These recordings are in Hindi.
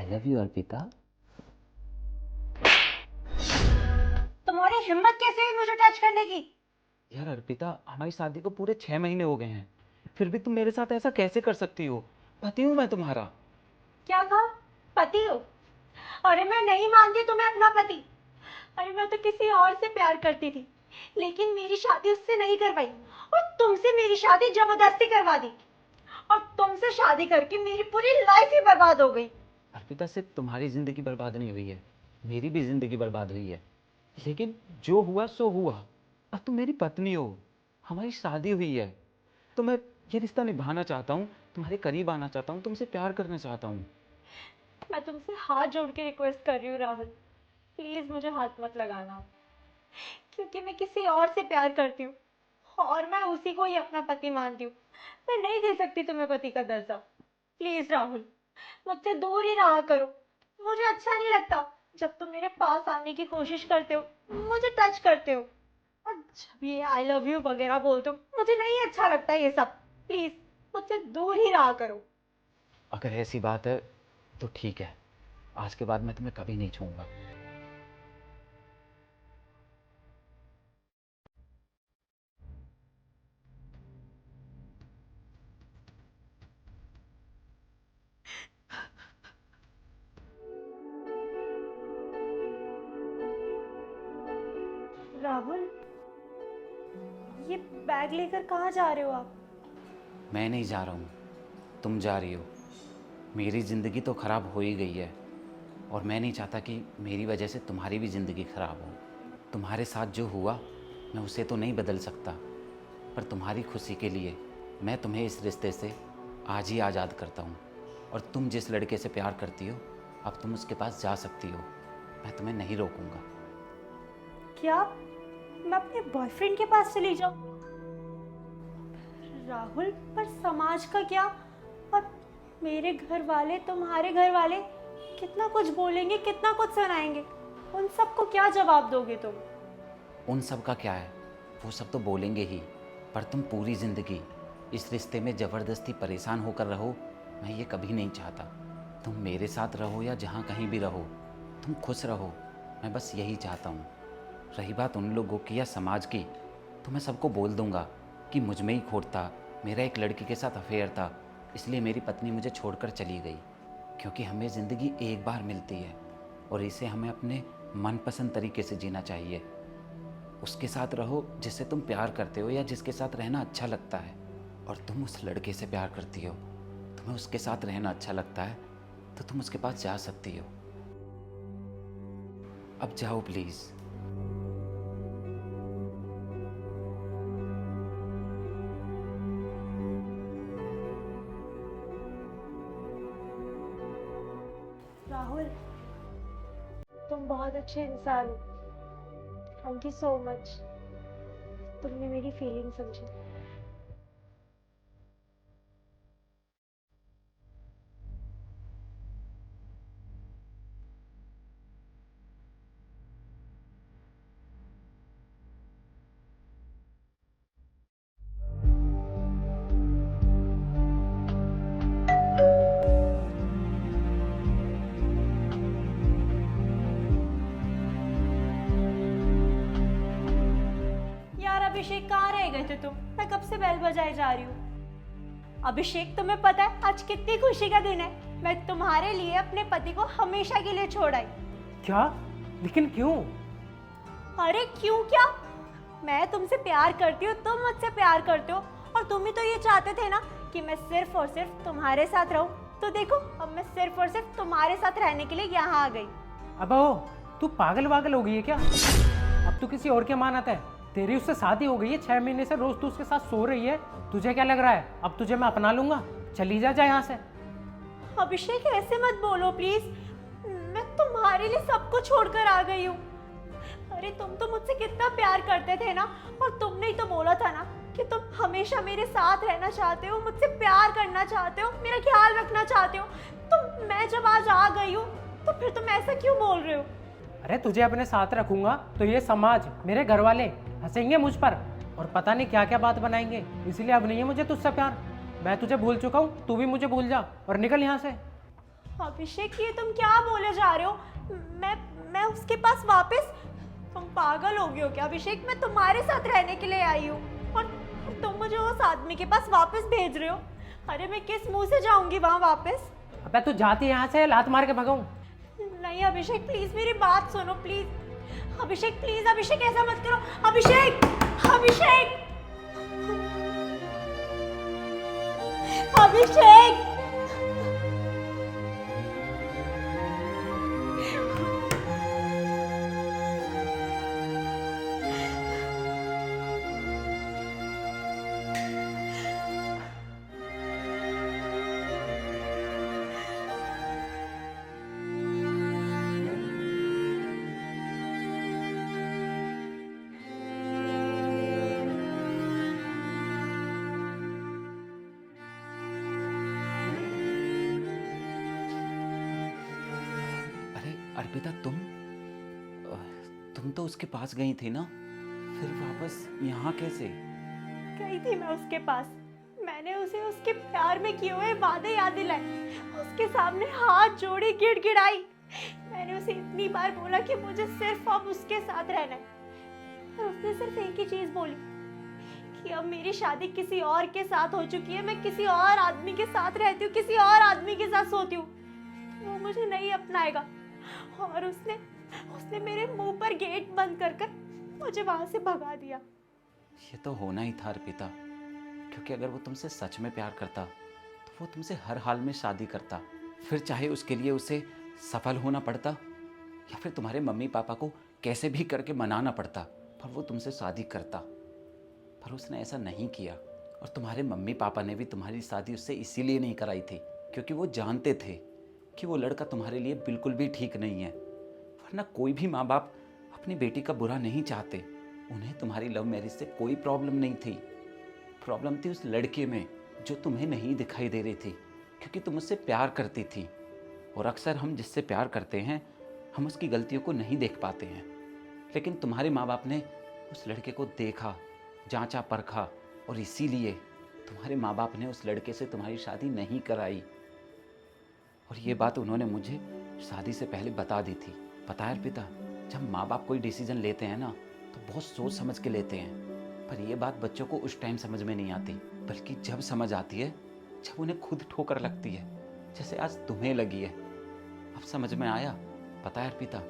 I love you Arpita. तुम्हारी हिम्मत कैसे हुई मुझे टच करने की? यार अर्पिता, हमारी शादी को पूरे 6 महीने हो गए हैं, फिर भी तुम मेरे साथ ऐसा कैसे कर सकती हो? पति हूँ मैं तुम्हारा। क्या कहा? पति हो? अरे मैं नहीं मानती तुम्हें अपना पति। अरे मैं तो किसी और से प्यार करती थी, लेकिन मेरी शादी उससे नहीं करवाई और तुमसे मेरी शादी जबरदस्ती करवा दी। और तुमसे शादी करके मेरी पूरी लाइफ ही बर्बाद हो गई। अर्पिता, सिर्फ तुम्हारी जिंदगी बर्बाद नहीं हुई है, मेरी भी जिंदगी बर्बाद हुई है। लेकिन जो हुआ सो हुआ। अब तुम मेरी पत्नी हो, हमारी शादी हुई है, तो मैं ये रिश्ता निभाना चाहता हूँ, तुम्हारे करीब आना चाहता हूँ, तुमसे प्यार करना चाहता हूँ। मैं तुमसे हाथ जोड़ के रिक्वेस्ट कर रही हूँ राहुल, प्लीज मुझे हाथ मत लगाना, क्योंकि मैं किसी और से प्यार करती हूँ और मैं उसी को ही अपना पति मानती हूँ। मैं नहीं दे सकती तुम्हें पति का दर्जा। प्लीज राहुल, मुझसे दूर ही रहा करो। मुझे अच्छा नहीं लगता जब तुम मेरे पास आने की कोशिश करते हो, मुझे टच करते हो और जब ये आई लव यू वगैरह बोलते हो, मुझे नहीं अच्छा लगता ये सब। प्लीज मुझसे दूर ही रहा करो। अगर ऐसी बात है तो ठीक है, आज के बाद मैं तुम्हें कभी नहीं छूऊंगा। राहुल, ये बैग लेकर कहाँ जा रहे हो आप? मैं नहीं जा रहा हूँ, तुम जा रही हो। मेरी ज़िंदगी तो ख़राब हो ही गई है, और मैं नहीं चाहता कि मेरी वजह से तुम्हारी भी ज़िंदगी ख़राब हो। तुम्हारे साथ जो हुआ मैं उसे तो नहीं बदल सकता, पर तुम्हारी खुशी के लिए मैं तुम्हें इस रिश्ते से आज ही आज़ाद करता हूँ। और तुम जिस लड़के से प्यार करती हो, अब तुम उसके पास जा सकती हो, मैं तुम्हें नहीं रोकूंगा। क्या मैं अपने बॉयफ्रेंड के पास चली जाऊं? राहुल, पर समाज का क्या? और मेरे घर वाले, तुम्हारे घर वाले कितना कुछ बोलेंगे, कितना कुछ सुनाएंगे। उन सबको क्या जवाब दोगे तुम? उन सब का क्या है, वो सब तो बोलेंगे ही, पर तुम पूरी ज़िंदगी इस रिश्ते में ज़बरदस्ती परेशान होकर रहो, मैं ये कभी नहीं चाहता। तुम मेरे साथ रहो या जहाँ कहीं भी रहो, तुम खुश रहो, मैं बस यही चाहता हूँ। रही बात उन लोगों की या समाज की, तो मैं सबको बोल दूँगा कि मुझ में ही खोट था, मेरा एक लड़की के साथ अफेयर था, इसलिए मेरी पत्नी मुझे छोड़कर चली गई। क्योंकि हमें ज़िंदगी एक बार मिलती है और इसे हमें अपने मनपसंद तरीके से जीना चाहिए। उसके साथ रहो जिससे तुम प्यार करते हो या जिसके साथ रहना अच्छा लगता है। और तुम उस लड़के से प्यार करती हो, तुम्हें उसके साथ रहना अच्छा लगता है, तो तुम उसके पास जा सकती हो। अब जाओ प्लीज़। राहुल, तुम बहुत अच्छे इंसान हो। थैंक यू सो मच, तुमने मेरी फीलिंग समझी। यार अभिषेक, कहाँ रह गए थे तुम? मैं कब से बेल बजाए जा रही हूँ। अभिषेक, तुम्हें पता है आज कितनी खुशी का दिन है? मैं तुम्हारे लिए अपने पति को हमेशा के लिए छोड़ आई। क्या? लेकिन क्यों? अरे क्यों क्या? मैं तुमसे प्यार करती हूँ, तुम मुझसे प्यार करते हो, और तुम ही तो ये चाहते थे ना कि मैं सिर्फ और सिर्फ तुम्हारे साथ रहूं। तो देखो, अब मैं सिर्फ और सिर्फ तुम्हारे साथ रहने के लिए यहाँ आ गई। अब ओ, तू पागल वागल हो गई है क्या? अब तू किसी और की अमानत है। तेरी उससे शादी हो गई है, 6 महीने से रोज तू उसके साथ सो रही है। तुझे क्या लग रहा है अब तुझे मैं अपना लूंगा? चली जा यहाँ से। अभिषेक, ऐसे मत बोलो प्लीज। मैं तुम्हारे लिए सब कुछ छोड़कर आ गई हूँ। अरे तुम तो मुझसे कितना प्यार करते थे ना, और तुमने ही तो बोला था ना कि तुम हमेशा मेरे साथ रहना चाहते हो, मुझसे प्यार करना चाहते हो, मेरा ख्याल रखना चाहते हो। तो मैं जब आज आ गई हूँ, तो फिर तुम ऐसा क्यों बोल रहे हो? अरे तुझे अपने साथ रखूंगा तो ये समाज, मेरे घर वाले हंसेंगे मुझ पर और पता नहीं क्या क्या बात बनाएंगे। इसलिए अब नहीं है मुझे तुझसे प्यार। मैं तुझे भूल चुका हूँ, तू भी मुझे भूल जा और निकल यहाँ से। अभिषेक ये तुम क्या बोले जा रहे हो? मैं उसके पास वापस? तुम पागल हो गए हो क्या अभिषेक? मैं तुम्हारे साथ रहने के लिए आई हूँ और तुम मुझे उस आदमी के पास वापस भेज रहे हो? अरे मैं किस मुंह से जाऊंगी वहां वापस? अबे तू जाती यहाँ से, लात मार के भगाऊं? नहीं अभिषेक प्लीज मेरी बात सुनो प्लीज। अभिषेक प्लीज, अभिषेक ऐसा मत करो। अभिषेक, अभिषेक, अभिषेक। अरे अर्पिता, तुम तो उसके पास गई थी ना, फिर वापस यहाँ कैसे? गई थी मैं उसके पास। मैंने उसे उसके प्यार में किए हुए वादे याद दिलाए, उसके सामने हाथ जोड़े गिड़गिड़ाई। मैंने उसे इतनी बार बोला कि मुझे सिर्फ अब उसके साथ रहना है, और उसने सिर्फ एक ही चीज बोली कि अब मेरी शादी किसी और के साथ हो चुकी है, मैं किसी और आदमी के साथ रहती हूँ, किसी और आदमी के साथ सोती हूँ, तो वो मुझे नहीं अपनाएगा। और उसने मेरे मुंह पर गेट बंद कर मुझे वहां से भगा दिया। ये तो होना ही था अर्पिता, क्योंकि अगर वो तुमसे सच में प्यार करता तो वो तुमसे हर हाल में शादी करता। फिर चाहे उसके लिए उसे सफल होना पड़ता या फिर तुम्हारे मम्मी पापा को कैसे भी करके मनाना पड़ता, पर वो तुमसे शादी करता। पर उसने ऐसा नहीं किया, और तुम्हारे मम्मी पापा ने भी तुम्हारी शादी उससे इसीलिए नहीं कराई थी क्योंकि वो जानते थे कि वो लड़का तुम्हारे लिए बिल्कुल भी ठीक नहीं है। वरना कोई भी माँ बाप अपनी बेटी का बुरा नहीं चाहते। उन्हें तुम्हारी लव मैरिज से कोई प्रॉब्लम नहीं थी। प्रॉब्लम थी उस लड़के में जो तुम्हें नहीं दिखाई दे रही थी, क्योंकि तुम उससे प्यार करती थी। और अक्सर हम जिससे प्यार करते हैं हम उसकी गलतियों को नहीं देख पाते हैं, लेकिन तुम्हारे माँ बाप ने उस लड़के को देखा, जांचा परखा, और इसीलिए तुम्हारे माँ बाप ने उस लड़के से तुम्हारी शादी नहीं कराई। और ये बात उन्होंने मुझे शादी से पहले बता दी थी। पता है अर्पिता, जब माँ बाप कोई डिसीजन लेते हैं ना तो बहुत सोच समझ के लेते हैं, पर ये बात बच्चों को उस टाइम समझ में नहीं आती, बल्कि जब समझ आती है, जब उन्हें खुद ठोकर लगती है, जैसे आज तुम्हें लगी है। अब समझ में आया। पता है अर्पिता,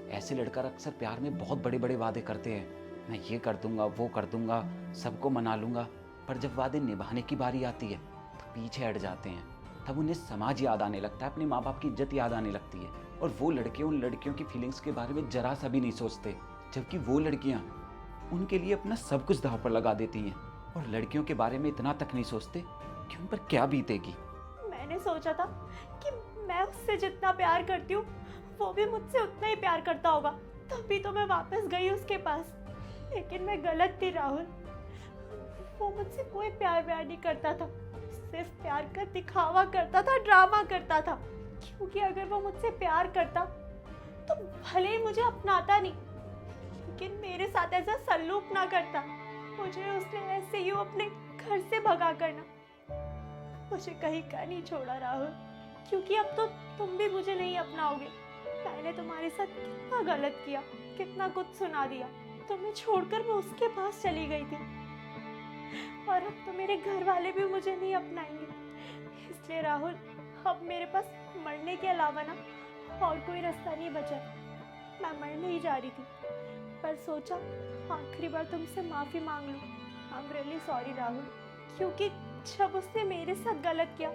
ऐसे लड़का अक्सर प्यार में बहुत बड़े बड़े वादे करते हैं, मैं ये कर दूंगा, वो कर दूंगा, सबको मना लूंगा, पर जब वादे निभाने की बारी आती है तो पीछे हट जाते हैं। तब उन्हें समाज याद आने लगता है, अपने माँ बाप की इज्जत याद आने लगती है, और वो लड़के उन लड़कियों की फीलिंग्स के बारे में जरा सा भी नहीं सोचते, जबकि वो लड़कियाँ उनके लिए अपना सब कुछ दांव पर लगा देती हैं, और लड़कियों के बारे में इतना तक नहीं सोचते कि उन पर क्या बीतेगी। मैंने सोचा था कि मैं उससे जितना प्यार करती हूँ वो भी मुझसे उतना ही प्यार करता होगा, तभी तो मैं वापस गई उसके पास। लेकिन मैं गलत थी राहुल, वो मुझसे कोई प्यार नहीं करता था, सिर्फ प्यार का दिखावा करता था, ड्रामा करता था। क्योंकि अगर वो मुझसे प्यार करता तो भले ही मुझे अपनाता नहीं, लेकिन मेरे साथ ऐसा सलूक ना करता। मुझे उसने ऐसे ही अपने घर से भगा करना, मुझे कहीं का नहीं छोड़ा राहुल, क्योंकि अब तो तुम भी मुझे नहीं अपनाओगे। मैंने तुम्हारे साथ कितना गलत किया, कितना कुछ सुना दिया, तुम्हें छोड़कर मैं उसके पास चली गई थी, और अब तो मेरे घर वाले भी मुझे नहीं अपनाएंगे। इसलिए राहुल, अब मेरे पास मरने के अलावा ना और कोई रास्ता नहीं बचा। मैं मरने ही जा रही थी, पर सोचा आखिरी बार तुमसे माफ़ी मांग लूँ। I am really sorry Rahul, क्योंकि जब उसने मेरे साथ गलत किया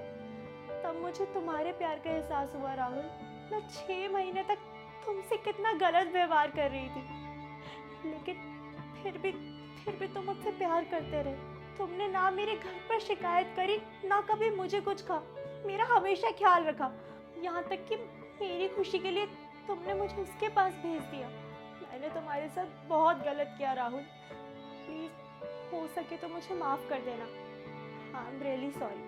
तब मुझे तुम्हारे प्यार का एहसास हुआ राहुल। मैं 6 महीने तक तुमसे कितना गलत व्यवहार कर रही थी, लेकिन फिर भी तुम मुझसे प्यार करते रहे। तुमने ना मेरे घर पर शिकायत करी, ना कभी मुझे कुछ कहा, मेरा हमेशा ख्याल रखा, यहाँ तक कि मेरी खुशी के लिए तुमने मुझे उसके पास भेज दिया। मैंने तुम्हारे साथ बहुत गलत किया राहुल, प्लीज़ हो सके तो मुझे माफ़ कर देना। आई एम रियली सॉरी,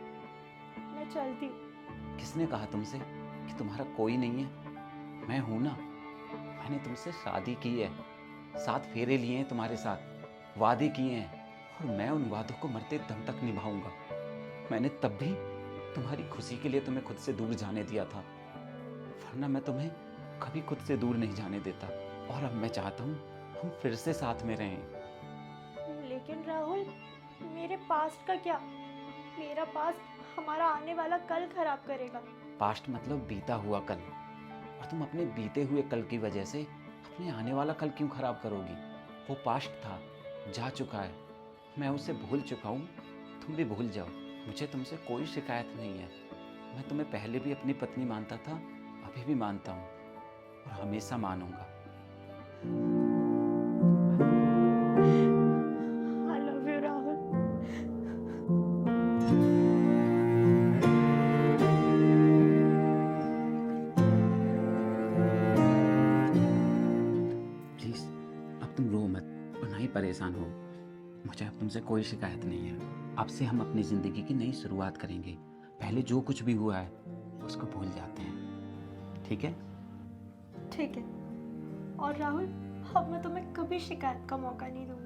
मैं चलती हूँ। किसने कहा तुमसे कि तुम्हारा कोई नहीं है? मैं हूं ना। मैंने तुमसे शादी की है, 7 फेरे लिए हैं तुम्हारे साथ, वादे किए हैं, और मैं उन वादों को मरते दम तक निभाऊंगा। मैंने तब भी तुम्हारी खुशी के लिए तुम्हें खुद से दूर जाने दिया था, वरना मैं तुम्हें कभी खुद से दूर नहीं जाने देता। और अब मैं चाहता हूँ हम फिर से साथ में रहें। लेकिन राहुल, मेरे पास्ट का क्या? मेरा पास्ट हमारा आने वाला कल खराब करेगा। पास्ट मतलब बीता हुआ कल, और तुम अपने बीते हुए कल की वजह से अपने आने वाला कल क्यों खराब करोगी? वो पास्ट था, जा चुका है, मैं उसे भूल चुका हूँ। तुम भी भूल जाओ। मुझे तुमसे कोई शिकायत नहीं है। मैं तुम्हें पहले भी अपनी पत्नी मानता था, अभी भी मानता हूँ और हमेशा मानूंगा। I love you Rahul. Please अब तुम रो मत और ना ही परेशान हो। मुझे अब तुमसे कोई शिकायत नहीं है। अब से हम अपनी ज़िंदगी की नई शुरुआत करेंगे। पहले जो कुछ भी हुआ है उसको भूल जाते हैं, ठीक है? ठीक है। और राहुल, अब मैं तुम्हें कभी शिकायत का मौका नहीं दूंगी।